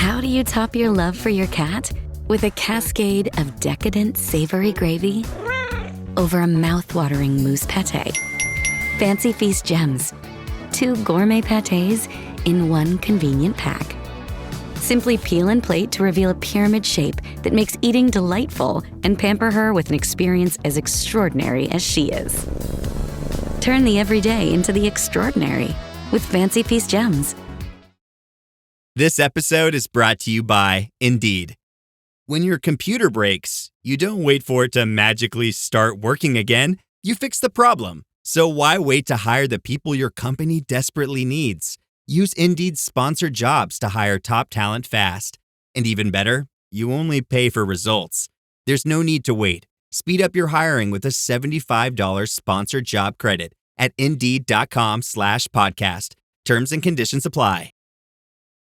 How do you top your love for your cat? With a cascade of decadent savory gravy over a mouth-watering mousse pâté. Fancy Feast gems. 2 gourmet pâtés in one convenient pack. Simply peel and plate to reveal a pyramid shape that makes eating delightful and pamper her with an experience as extraordinary as she is. Turn the everyday into the extraordinary with Fancy Feast gems. This episode is brought to you by Indeed. When your computer breaks, you don't wait for it to magically start working again. You fix the problem. So why wait to hire the people your company desperately needs? Use Indeed's sponsored jobs to hire top talent fast. And even better, you only pay for results. There's no need to wait. Speed up your hiring with a $75 sponsored job credit at Indeed.com/podcast. Terms and conditions apply.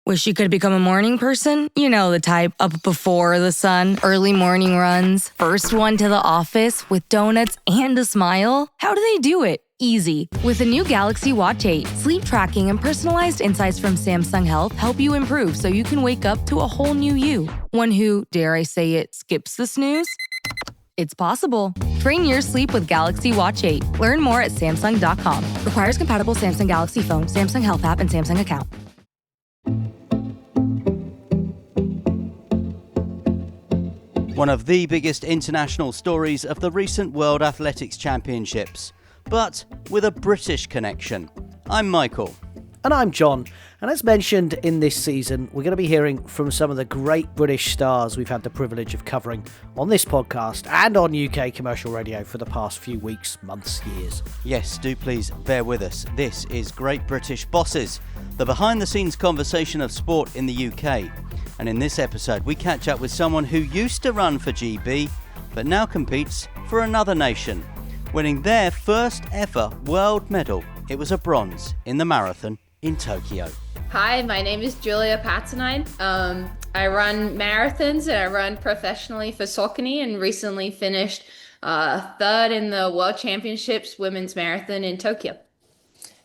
Wish you could become a morning person? You know the type, up before the sun, early morning runs, first one to the office with donuts and a smile. How do they do it? Easy. With the new Galaxy Watch 8, sleep tracking and personalized insights from Samsung Health help you improve so you can wake up to a whole new you. One who, dare I say it, skips the snooze? It's possible. Train your sleep with Galaxy Watch 8. Learn more at Samsung.com. Requires compatible Samsung Galaxy phone, Samsung Health app, and Samsung account. One of the biggest international stories of the recent World Athletics Championships, but with a British connection. I'm Michael. And I'm John. And as mentioned in this season, we're going to be hearing from some of the great British stars we've had the privilege of covering on this podcast and on UK commercial radio for the past few weeks, months, years. Yes, do please bear with us. This is Great British Bosses, the behind-the-scenes conversation of sport in the UK. And in this episode, we catch up with someone who used to run for GB, but now competes for another nation, winning their first ever world medal. It was a bronze in the marathon in Tokyo. Hi, my name is Julia Paternain. I run marathons and I run professionally for Saucony and recently finished third in the World Championships Women's Marathon in Tokyo.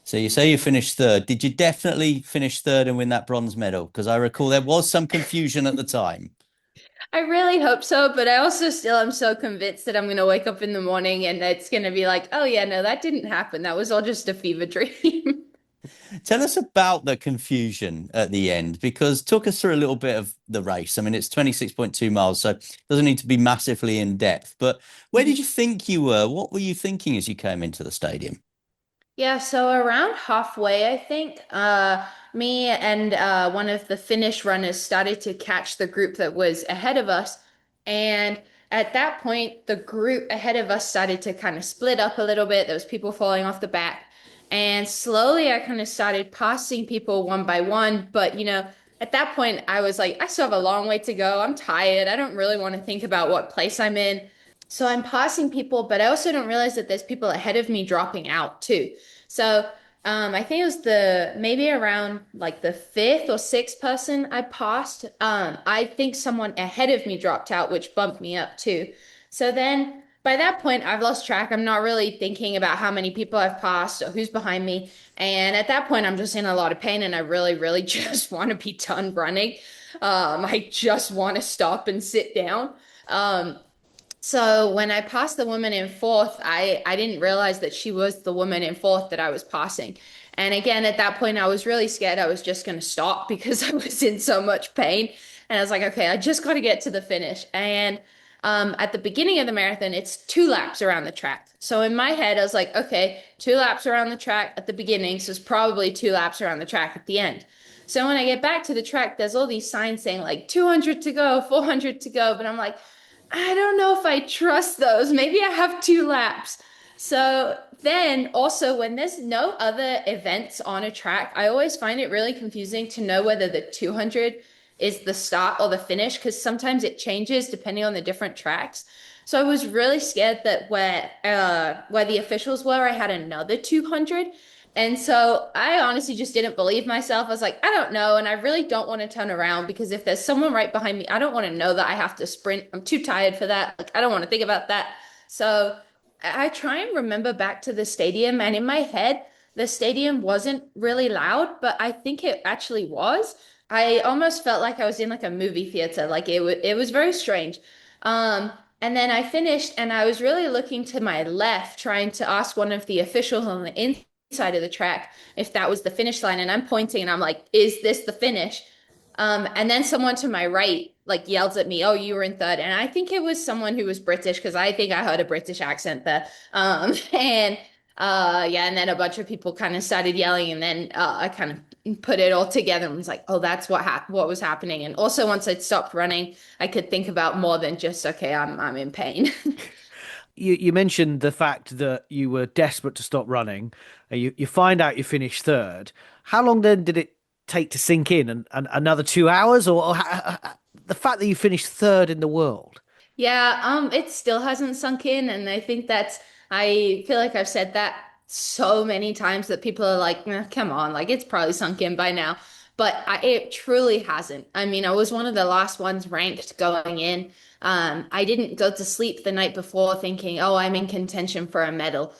So you say you finished third. Did you definitely finish third and win that bronze medal? Because I recall there was some confusion at the time. I really hope so, but I also still am so convinced that I'm going to wake up in the morning and it's going to be like, oh yeah, no, that didn't happen. That was all just a fever dream. Tell us about the confusion at the end, because talk us through a little bit of the race. I mean, it's 26.2 miles, so it doesn't need to be massively in depth. But where did you think you were? What were you thinking as you came into the stadium? Yeah, so around halfway, I think, me and one of the Finnish runners started to catch the group that was ahead of us. And at that point, the group ahead of us started to kind of split up a little bit. There was people falling off the back. And slowly I kind of started passing people one by one. But, you know, at that point, I was like, I still have a long way to go. I'm tired. I don't really want to think about what place I'm in. So I'm passing people, but I also don't realize that there's people ahead of me dropping out too. So I think it was maybe around like the 5th or 6th person I passed. I think someone ahead of me dropped out, which bumped me up too. So then by that point, I've lost track. I'm not really thinking about how many people I've passed or who's behind me. And at that point, I'm just in a lot of pain and I really, really just want to be done running. I just want to stop and sit down. So when I passed the woman in 4th, I didn't realize that she was the woman in 4th that I was passing. And again, at that point, I was really scared I was just going to stop because I was in so much pain. And I was like, okay, I just got to get to the finish. And at the beginning of the marathon, it's 2 laps around the track. So in my head, I was like, okay, 2 laps around the track at the beginning. So it's probably 2 laps around the track at the end. So when I get back to the track, there's all these signs saying like 200 to go, 400 to go. But I'm like, I don't know if I trust those. Maybe I have 2 laps. So then also when there's no other events on a track, I always find it really confusing to know whether the 200 is the start or the finish, because sometimes it changes depending on the different tracks. So I was really scared that where the officials were, I had another 200. And so I honestly just didn't believe myself. I was like, I don't know. And I really don't want to turn around because if there's someone right behind me, I don't want to know that I have to sprint. I'm too tired for that. Like, I don't want to think about that. So I try and remember back to the stadium. And in my head, the stadium wasn't really loud, but I think it actually was. I almost felt like I was in like a movie theater. Like it was very strange. And then I finished and I was really looking to my left, trying to ask one of the officials on the inside of the track if that was the finish line. And I'm pointing and I'm like, is this the finish? And then someone to my right like yells at me, "Oh, you were in third." And I think it was someone who was British because I think I heard a British accent there. And yeah, and then a bunch of people kind of started yelling, and then I kind of put it all together and was like, "Oh, that's what was happening." And also, once I'd stopped running, I could think about more than just, "Okay, I'm in pain." You mentioned the fact that you were desperate to stop running. You find out you finished third. How long then did it take to sink in? And another 2 hours, or the fact that you finished third in the world? Yeah, it still hasn't sunk in, and I feel like I've said that so many times that people are like, come on, like it's probably sunk in by now. But it truly hasn't. I mean, I was one of the last ones ranked going in. I didn't go to sleep the night before thinking, oh, I'm in contention for a medal.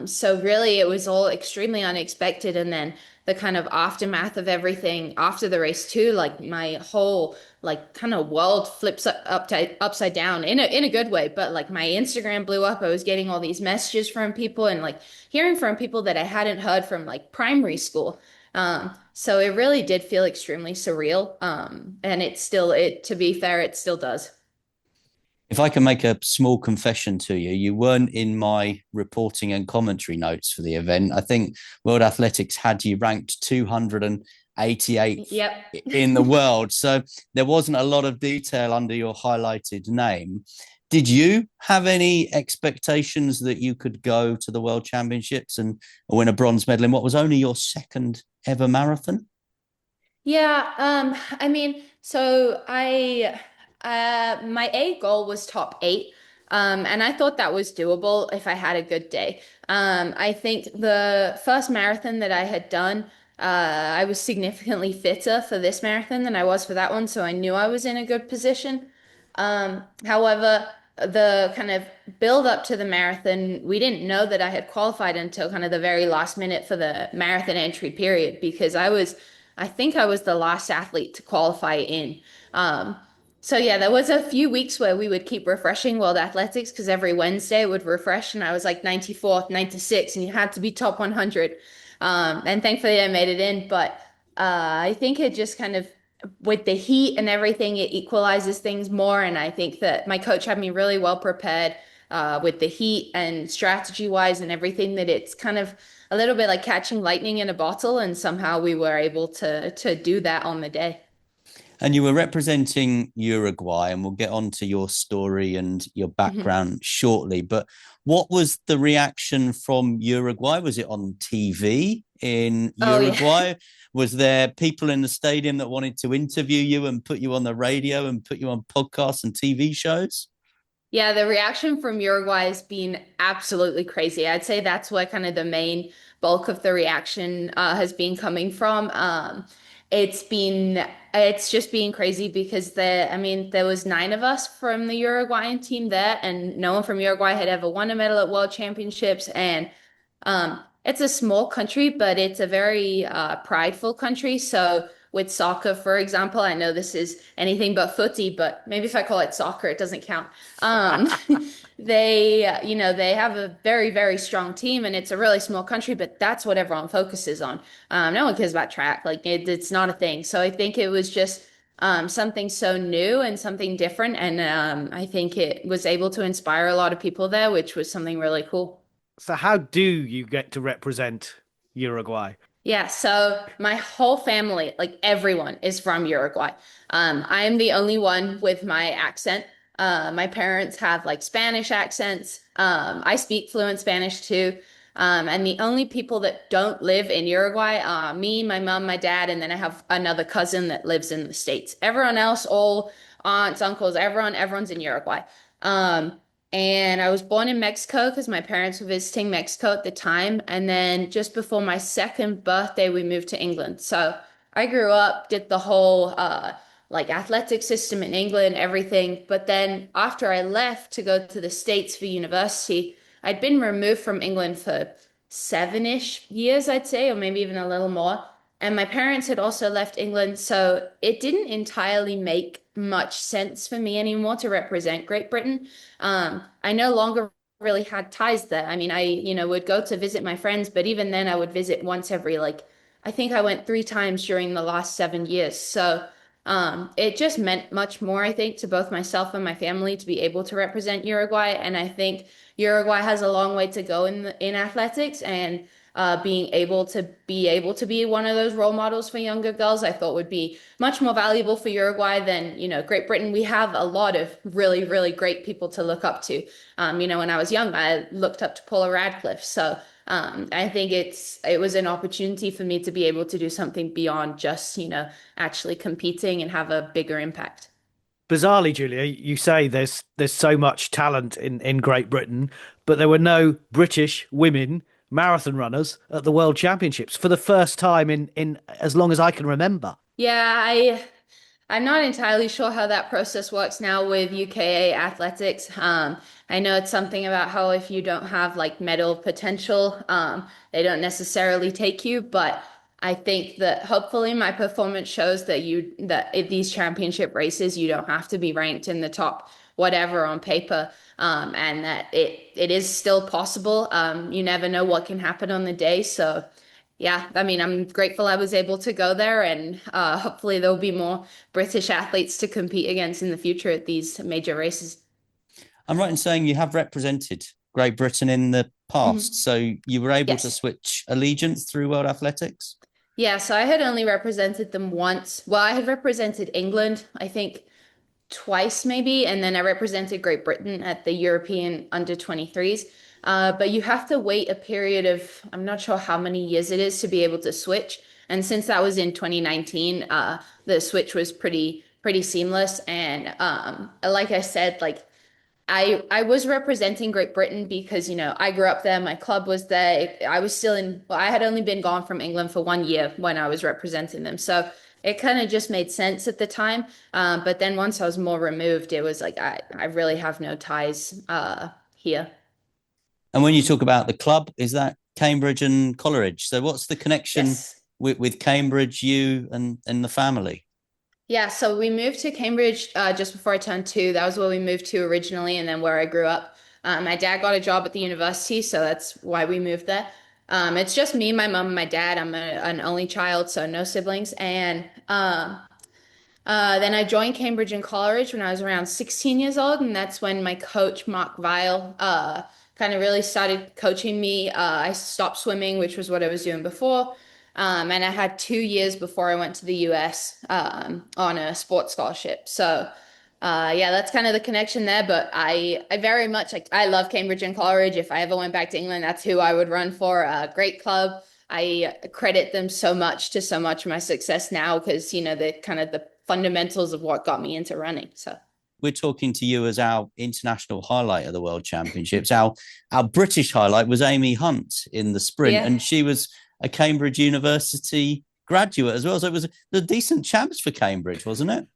So really, it was all extremely unexpected. And then the kind of aftermath of everything after the race too, like my whole like kind of world flips upside down in a good way. But like my Instagram blew up. I was getting all these messages from people and like hearing from people that I hadn't heard from like primary school. So it really did feel extremely surreal. And to be fair, it still does. If I can make a small confession to you, you weren't in my reporting and commentary notes for the event. I think World Athletics had you ranked 288th Yep. in the world. So there wasn't a lot of detail under your highlighted name. Did you have any expectations that you could go to the World Championships and win a bronze medal in what was only your second ever marathon? Yeah, I mean, so I my A goal was top 8. And I thought that was doable if I had a good day. I think the first marathon that I had done, I was significantly fitter for this marathon than I was for that one, so I knew I was in a good position. However, the kind of build up to the marathon, we didn't know that I had qualified until kind of the very last minute for the marathon entry period because I think I was the last athlete to qualify in. Um, so yeah, there was a few weeks where we would keep refreshing WorldAthletics because every Wednesday it would refresh and I was like 94th, 96, and you had to be top 100. And thankfully I made it in, but I think it just kind of with the heat and everything, it equalizes things more. And I think that my coach had me really well prepared with the heat and strategy wise and everything that it's kind of a little bit like catching lightning in a bottle. And somehow we were able to do that on the day. And you were representing Uruguay, and we'll get on to your story and your Mhm. background shortly. But what was the reaction from Uruguay? Was it on TV in Oh yeah. Uruguay? Was there people in the stadium that wanted to interview you and put you on the radio and put you on podcasts and TV shows? Yeah, the reaction from Uruguay has been absolutely crazy. I'd say that's where kind of the main bulk of the reaction has been coming from. It's been it's just been crazy because I mean, there was 9 of us from the Uruguayan team there, and no one from Uruguay had ever won a medal at World Championships. And it's a small country, but it's a very prideful country. So with soccer, for example, I know this is anything but footy, but maybe if I call it soccer, it doesn't count. Um, they have a very, very strong team, and it's a really small country, but that's what everyone focuses on. No one cares about track, like it's not a thing. So I think it was just something so new and something different, and I think it was able to inspire a lot of people there, which was something really cool. So how do you get to represent Uruguay? Yeah, so my whole family, like everyone, is from Uruguay. I am the only one with my accent. My parents have like Spanish accents. I speak fluent Spanish too. And the only people that don't live in Uruguay are me, my mom, my dad, and then I have another cousin that lives in the States. Everyone else, all aunts, uncles, everyone's in Uruguay. Um, and I was born in Mexico because my parents were visiting Mexico at the time. And then just before my second birthday, we moved to England. So I grew up, did the whole like athletic system in England, everything. But then after I left to go to the States for university, I'd been removed from England for 7-ish years, I'd say, or maybe even a little more. And my parents had also left England, so it didn't entirely make much sense for me anymore to represent Great Britain. I no longer really had ties there. I mean, would go to visit my friends, but even then I would visit once every I think I went 3 times during the last 7 years. So it just meant much more, I think, to both myself and my family to be able to represent Uruguay. And I think Uruguay has a long way to go in athletics, and being able to be one of those role models for younger girls, I thought would be much more valuable for Uruguay than, Great Britain. We have a lot of really, really great people to look up to. When I was young, I looked up to Paula Radcliffe. So I think it was an opportunity for me to be able to do something beyond just, actually competing and have a bigger impact. Bizarrely, Julia, you say there's so much talent in Great Britain, but there were no British women marathon runners at the World Championships for the first time in as long as I can remember. Yeah, I'm not entirely sure how that process works now with UKA athletics. I know it's something about how if you don't have medal potential, they don't necessarily take you. But I think that hopefully my performance shows that at these championship races, you don't have to be ranked in the top whatever on paper, and that it is still possible. You never know what can happen on the day, so. Yeah, I mean, I'm grateful I was able to go there, and hopefully there'll be more British athletes to compete against in the future at these major races. I'm right in saying you have represented Great Britain in the past, Mhm. so you were able to Yes. switch allegiance through World Athletics. Yeah, so I had only represented them once. Well, I had represented England, I think twice maybe, and then I represented Great Britain at the European under 23s. But you have to wait a period of, I'm not sure how many years it is to be able to switch. And since that was in 2019, the switch was pretty seamless. And like I said, I was representing Great Britain because, I grew up there, my club was there. I was still well, I had only been gone from England for 1 year when I was representing them. So it kind of just made sense at the time. But then once I was more removed, it was like I really have no ties here. And when you talk about the club, is that Cambridge and Coleridge? So what's the connection Yes. with Cambridge, you and the family? Yeah, so we moved to Cambridge just before I turned 2. That was where we moved to originally, and then where I grew up. My dad got a job at the university, so that's why we moved there. It's just me, my mom, and my dad. I'm an only child, so no siblings. And then I joined Cambridge and Coleridge when I was around 16 years old, and that's when my coach, Mark Weil, kind of really started coaching me. I stopped swimming, which was what I was doing before. And I had 2 years before I went to the US on a sports scholarship. So, yeah, that's kind of the connection there. But I very much I love Cambridge and Coleridge. If I ever went back to England, that's who I would run for. Great club. I credit them so much to so much of my success now because, the kind of the fundamentals of what got me into running. So, We're talking to you as our international highlight of the World Championships. Our British highlight was Amy Hunt in the sprint, yeah. and she was a Cambridge University graduate as well. So it was a decent chance for Cambridge, wasn't it?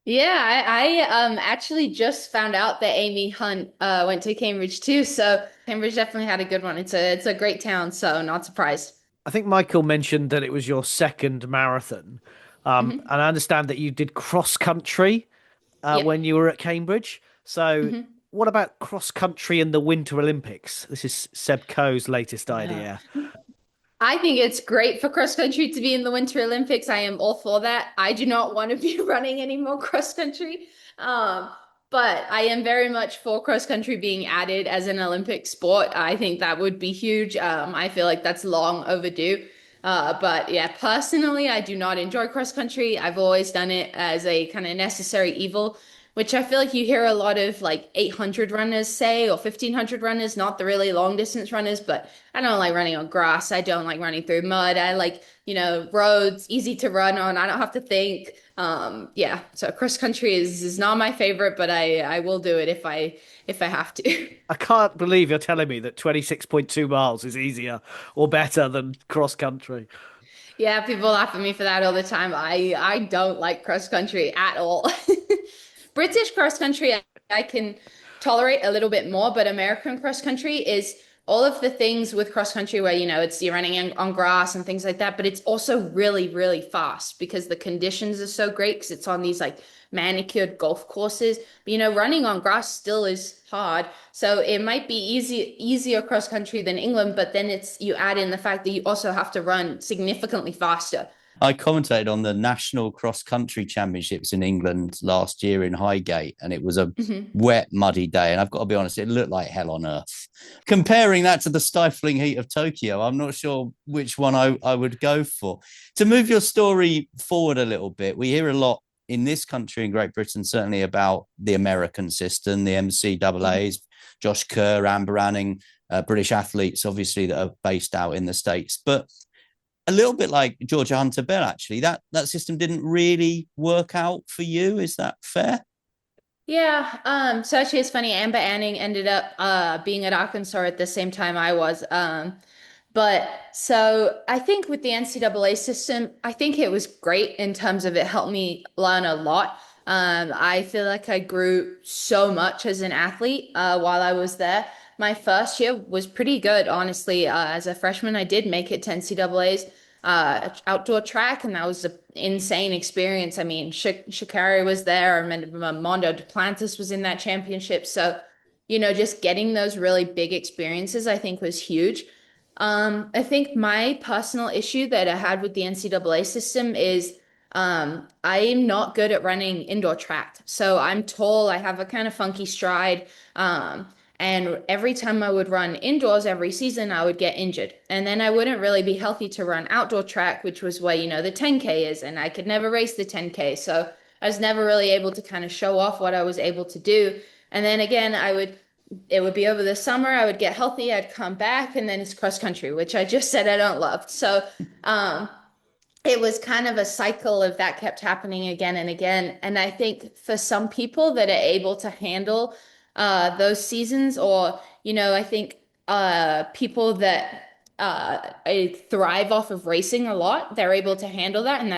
Yeah, I actually just found out that Amy Hunt went to Cambridge too. So Cambridge definitely had a good one. It's a great town, so not surprised. I think Michael mentioned that it was your second marathon, Hmm. and I understand that you did cross country Yeah. when you were at Cambridge. So, Hmm. what about cross country in the Winter Olympics? This is Seb Coe's latest Yeah. idea. I think it's great for cross country to be in the Winter Olympics. I am all for that. I do not want to be running any more cross country. Um, but I am very much for cross country being added as an Olympic sport. I think that would be huge. I feel like that's long overdue. But yeah, personally, I do not enjoy cross country. I've always done it as a kind of necessary evil, which I feel like you hear a lot of 800 runners say, or 1500 runners, not the really long distance runners, but I don't like running on grass. I don't like running through mud. I like, roads, easy to run on. I don't have to think. Yeah, so cross country is not my favorite, but I will do it if I have to. I can't believe you're telling me that 26.2 miles is easier or better than cross country. Yeah, people laugh at me for that all the time. I don't like cross country at all. British cross country I can tolerate a little bit more, but American cross country is all of the things with cross country where, it's you're running on grass and things like that, but it's also really, really fast because the conditions are so great because it's on these like manicured golf courses. But, running on grass still is hard. So it might be easier cross country than England, but then you add in the fact that you also have to run significantly faster. I commentated on the National Cross Country Championships in England last year in Highgate, and it was a Mhm. wet, muddy day. And I've got to be honest, it looked like hell on earth. Comparing that to the stifling heat of Tokyo, I'm not sure which one I would go for. To move your story forward a little bit, we hear a lot in this country, in Great Britain, certainly about the American system, the MCAAs, Josh Kerr, Amber Anning, British athletes, obviously, that are based out in the States. But a little bit like Georgia Hunter Bell, actually, that system didn't really work out for you. Is that fair? Yeah, so actually it's funny, Amber Anning ended up being at Arkansas at the same time I was. But so I think with the NCAA system, I think it was great in terms of it helped me learn a lot. I feel like I grew so much as an athlete while I was there. My first year was pretty good, honestly. As a freshman, I did make it to NCAA's outdoor track, and that was an insane experience. I mean, Shakari was there, and Mondo Duplantis was in that championship. So, just getting those really big experiences, I think, was huge. I think my personal issue that I had with the NCAA system is I'm not good at running indoor track. So I'm tall, I have a kind of funky stride. And every time I would run indoors every season, I would get injured. And then I wouldn't really be healthy to run outdoor track, which was where, the 10K is. And I could never race the 10K. So I was never really able to kind of show off what I was able to do. And then again, it would be over the summer. I would get healthy. I'd come back, and then it's cross country, which I just said I don't love. So, um, it was kind of a cycle of that kept happening again and again. And I think for some people that are able to handle those seasons, or, I think people that thrive off of racing a lot, they're able to handle that, and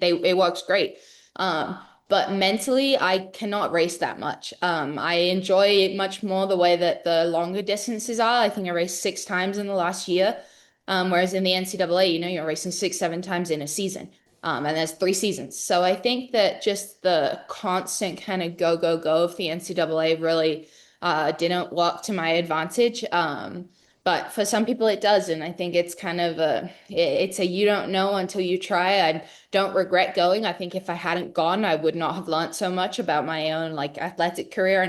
it works great. Um, but mentally, I cannot race that much. I enjoy it much more the way that the longer distances are. I think I raced 6 times in the last year. Whereas in the NCAA, you're racing 6, 7 times in a season. And there's 3 seasons. So I think that just the constant kind of go, go, go of the NCAA really didn't work to my advantage. But for some people it does. And I think it's kind of it's a you don't know until you try. I don't regret going. I think if I hadn't gone, I would not have learned so much about my own like athletic career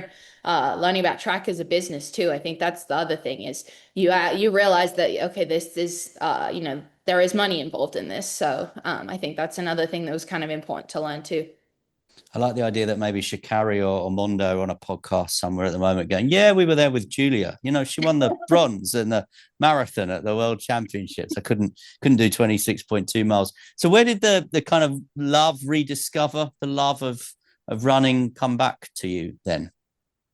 and learning about track as a business too. I think that's the other thing is you realize that okay, this is there is money involved in this. So I think that's another thing that was kind of important to learn too. I like the idea that maybe Shikari or Mondo are on a podcast somewhere at the moment going, yeah, we were there with Julia. She won the bronze in the marathon at the World Championships. I couldn't do 26.2 miles. So where did the kind of rediscover the love of running come back to you then?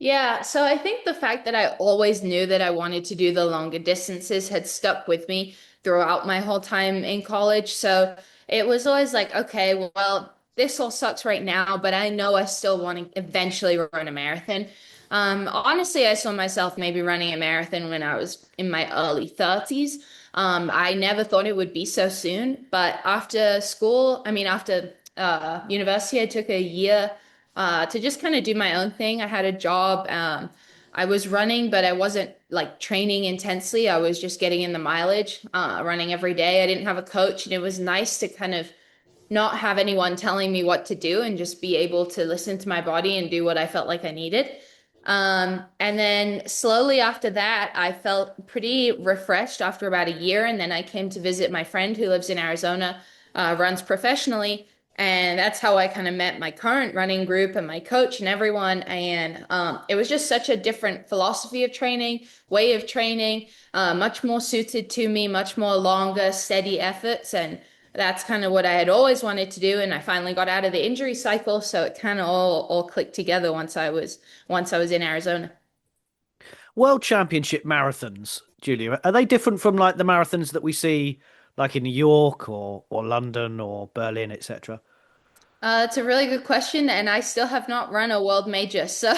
Yeah, so I think the fact that I always knew that I wanted to do the longer distances had stuck with me throughout my whole time in college. So it was always like, okay, well, this all sucks right now, but I know I still want to eventually run a marathon. Honestly, I saw myself maybe running a marathon when I was in my early 30s. I never thought it would be so soon, but after school, I mean, after university, I took a year to just kind of do my own thing. I had a job. I was running, but I wasn't like training intensely. I was just getting in the mileage, running every day. I didn't have a coach, and it was nice to kind of not have anyone telling me what to do and just be able to listen to my body and do what I felt like I needed. And then slowly after that, I felt pretty refreshed after about a year. And then I came to visit my friend who lives in Arizona, runs professionally. And that's how I kind of met my current running group and my coach and everyone. And it was just such a different philosophy of training, way of training, much more suited to me, much more longer, steady efforts. And that's kind of what I had always wanted to do. And I finally got out of the injury cycle. So it kind of all clicked together once I was in Arizona. World Championship marathons, Julia, are they different from like the marathons that we see like in New York or London or Berlin, etc.? It's a really good question, and I still have not run a world major. So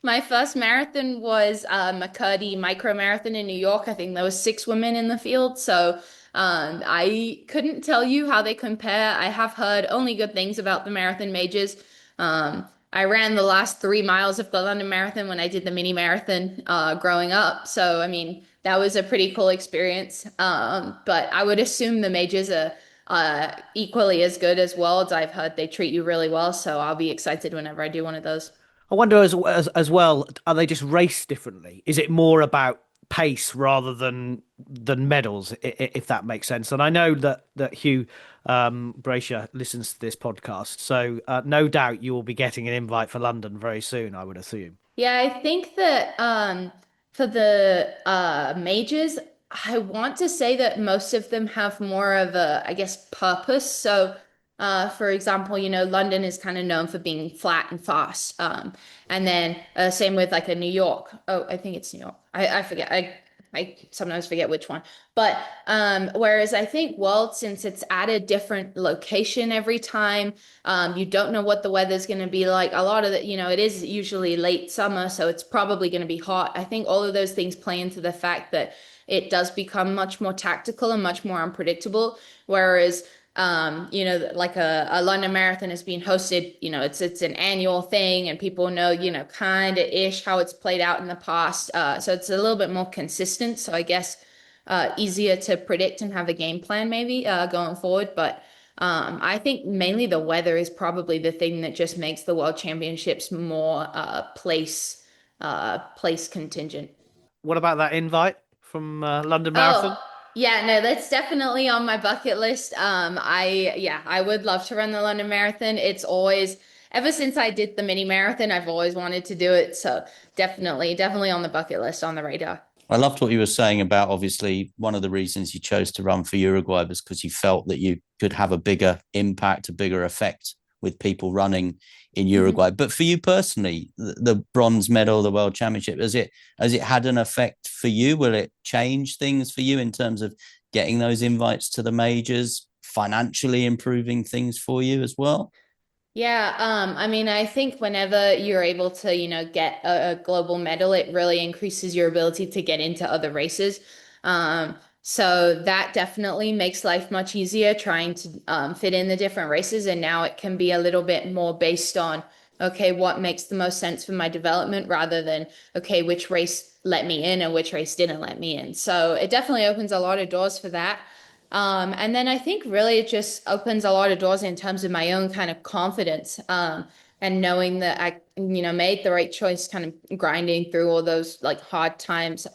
My first marathon was McCurdy Micro Marathon in New York. I think there was 6 women in the field, so I couldn't tell you how they compare. I have heard only good things about the marathon majors. I ran the last 3 miles of the London Marathon when I did the mini marathon growing up, so I mean that was a pretty cool experience. But I would assume the majors are equally as good as Worlds. I've heard they treat you really well, so I'll be excited whenever I do one of those. I wonder as well, are they just raced differently? Is it more about pace rather than medals, if that makes sense? And I know that Hugh Brasher listens to this podcast, so no doubt you will be getting an invite for London very soon, I would assume. Yeah, I think that for the majors, I want to say that most of them have more of a, I guess, purpose. So, for example, London is kind of known for being flat and fast. And then same with like a New York. Oh, I think it's New York. I forget. I sometimes forget which one. But whereas I think World, since it's at a different location every time, you don't know what the weather's going to be like. A lot of it, it is usually late summer, so it's probably going to be hot. I think all of those things play into the fact that it does become much more tactical and much more unpredictable. Whereas like a London Marathon is being hosted, it's an annual thing and people know, kind of ish how it's played out in the past. So it's a little bit more consistent. So I guess easier to predict and have a game plan maybe going forward. But I think mainly the weather is probably the thing that just makes the World Championships more place contingent. What about that invite from London Marathon? Oh, yeah, no, that's definitely on my bucket list. I would love to run the London Marathon. It's always, ever since I did the mini marathon, I've always wanted to do it. So definitely on the bucket list, on the radar. I loved what you were saying about obviously one of the reasons you chose to run for Uruguay was because you felt that you could have a bigger impact, a bigger effect with people running in Mhm. Uruguay. But for you personally, the bronze medal, the World Championship, has it had an effect for you? Will it change things for you in terms of getting those invites to the majors, financially improving things for you as well? Yeah, I mean, I think whenever you're able to, get a global medal, it really increases your ability to get into other races. So that definitely makes life much easier trying to fit in the different races. And now it can be a little bit more based on, okay, what makes the most sense for my development rather than, okay, which race let me in and which race didn't let me in. So it definitely opens a lot of doors for that. And then I think really it just opens a lot of doors in terms of my own kind of confidence, and knowing that I, made the right choice, kind of grinding through all those like hard times,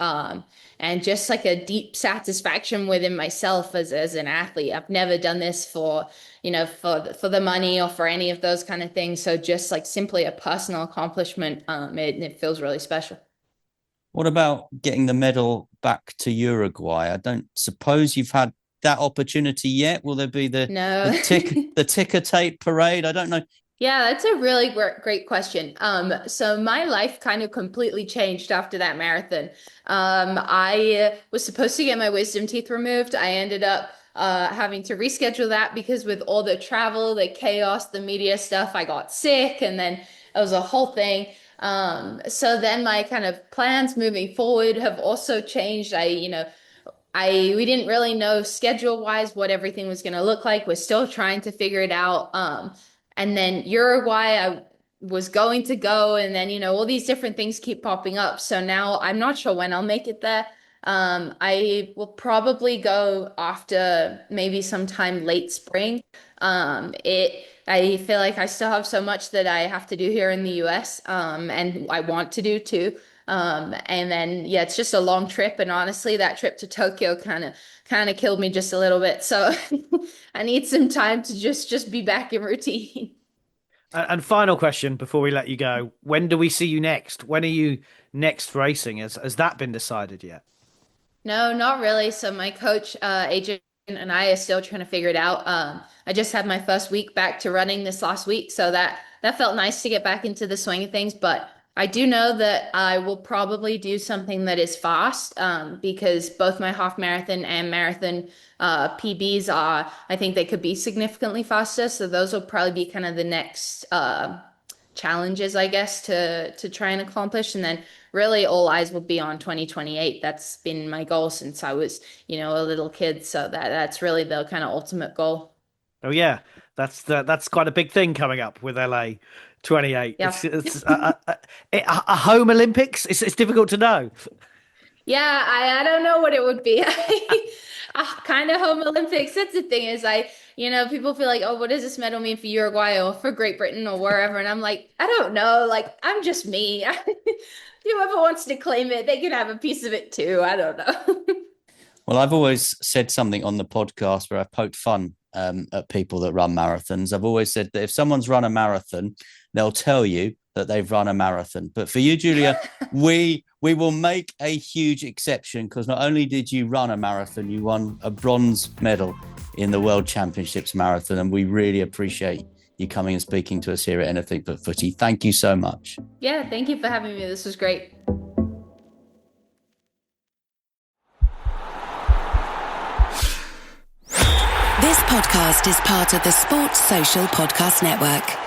and just like a deep satisfaction within myself as an athlete. I've never done this for, for the money or for any of those kind of things. So just like simply a personal accomplishment, it feels really special. What about getting the medal back to Uruguay? I don't suppose you've had that opportunity yet. Will there be the No. ticker tape parade? I don't know. Yeah, that's a really great question. So my life kind of completely changed after that marathon. I was supposed to get my wisdom teeth removed. I ended up having to reschedule that because with all the travel, the chaos, the media stuff, I got sick, and then it was a whole thing. So then my kind of plans moving forward have also changed. We didn't really know schedule wise what everything was going to look like. We're still trying to figure it out. And then Uruguay, I was going to go, and then all these different things keep popping up. So now I'm not sure when I'll make it there. I will probably go after maybe sometime late spring. I feel like I still have so much that I have to do here in the US, and I want to do too. And then yeah, it's just a long trip, and honestly, that trip to Tokyo kind of killed me just a little bit. So I need some time to just be back in routine. And final question before we let you go: when do we see you next? When are you next racing? Has that been decided yet? No, not really. So my coach, agent, and I are still trying to figure it out. I just had my first week back to running this last week, so that felt nice to get back into the swing of things. But I do know that I will probably do something that is fast, because both my half marathon and marathon PBs I think they could be significantly faster. So those will probably be kind of the next challenges, I guess, to try and accomplish. And then really all eyes will be on 2028. That's been my goal since I was, a little kid. So that's really the kind of ultimate goal. Oh yeah, that's quite a big thing coming up with LA 28. Yeah. It's a home Olympics. It's difficult to know. Yeah, I don't know what it would be. Kind of home Olympics. That's the thing is people feel like, oh, what does this medal mean for Uruguay or for Great Britain or wherever? And I'm like, I don't know. Like, I'm just me. Whoever wants to claim it, they can have a piece of it too. I don't know. Well, I've always said something on the podcast where I've poked fun at people that run marathons. I've always said that if someone's run a marathon, they'll tell you that they've run a marathon. But for you, Julia, we will make a huge exception, because not only did you run a marathon, you won a bronze medal in the World Championships marathon. And we really appreciate you coming and speaking to us here at Anything But Footy. Thank you so much. Yeah, thank you for having me. This was great. This podcast is part of the Sports Social Podcast Network.